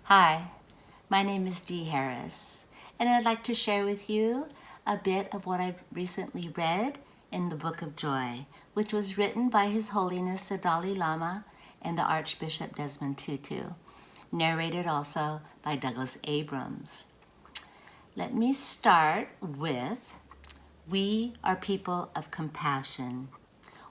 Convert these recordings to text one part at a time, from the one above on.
Hi, my name is Dee Harris, and I'd like to share with you a bit of what I've recently read in the Book of Joy, which was written by His Holiness the Dalai Lama and the Archbishop Desmond Tutu, narrated also by Douglas Abrams. Let me start with, we are people of compassion.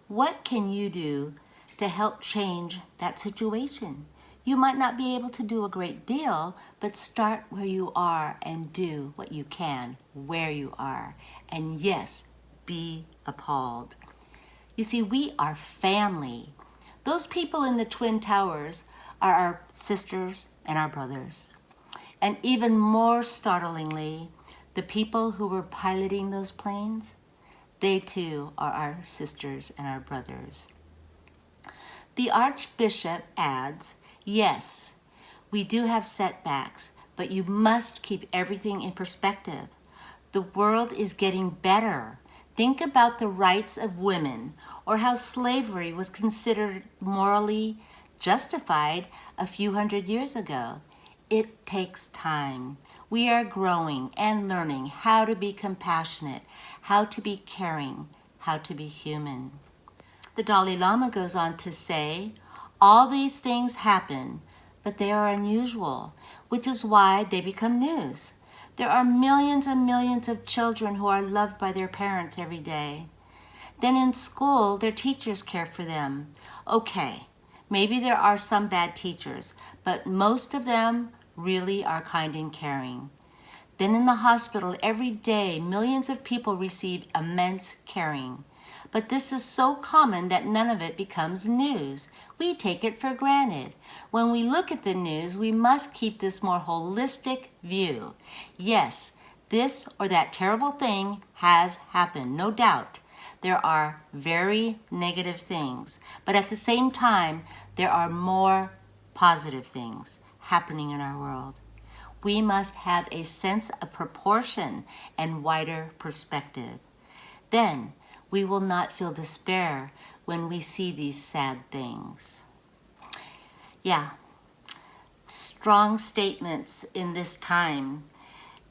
What can you do to help change that situation? You might not be able to do a great deal, but start where you are and do what you can where you are. And yes, be appalled. You see, we are family. Those people in the Twin Towers are our sisters and our brothers. And even more startlingly, the people who were piloting those planes, they too are our sisters and our brothers. The Archbishop adds, yes, we do have setbacks, but you must keep everything in perspective. The world is getting better. Think about the rights of women or how slavery was considered morally justified a few hundred years ago. It takes time. We are growing and learning how to be compassionate, how to be caring, how to be human. The Dalai Lama goes on to say, all these things happen, but they are unusual, which is why they become news. There are millions and millions of children who are loved by their parents every day. Then in school, their teachers care for them. Okay, maybe there are some bad teachers, but most of them really are kind and caring. Then in the hospital, every day, millions of people receive immense caring. But this is so common that none of it becomes news. We take it for granted. When we look at the news, we must keep this more holistic view. Yes, this or that terrible thing has happened, no doubt. There are very negative things, but at the same time, there are more positive things happening in our world. We must have a sense of proportion and wider perspective. Then we will not feel despair when we see these sad things. Yeah, strong statements in this time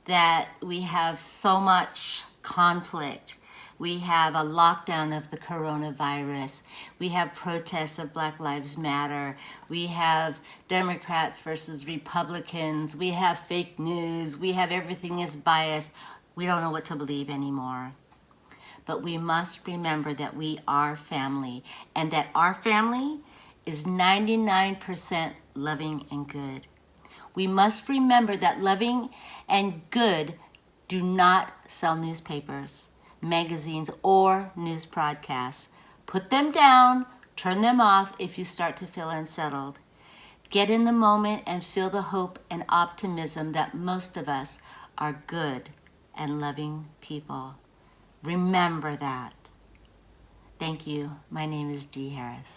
that we have so much conflict. We have a lockdown of the coronavirus. We have protests of Black Lives Matter. We have Democrats versus Republicans. We have fake news. We have everything is biased. We don't know what to believe anymore. But we must remember that we are family and that our family is 99% loving and good. We must remember that loving and good do not sell newspapers, magazines, or news broadcasts. Put them down, turn them off if you start to feel unsettled. Get in the moment and feel the hope and optimism that most of us are good and loving people. Remember that. Thank you. My name is Dee Harris.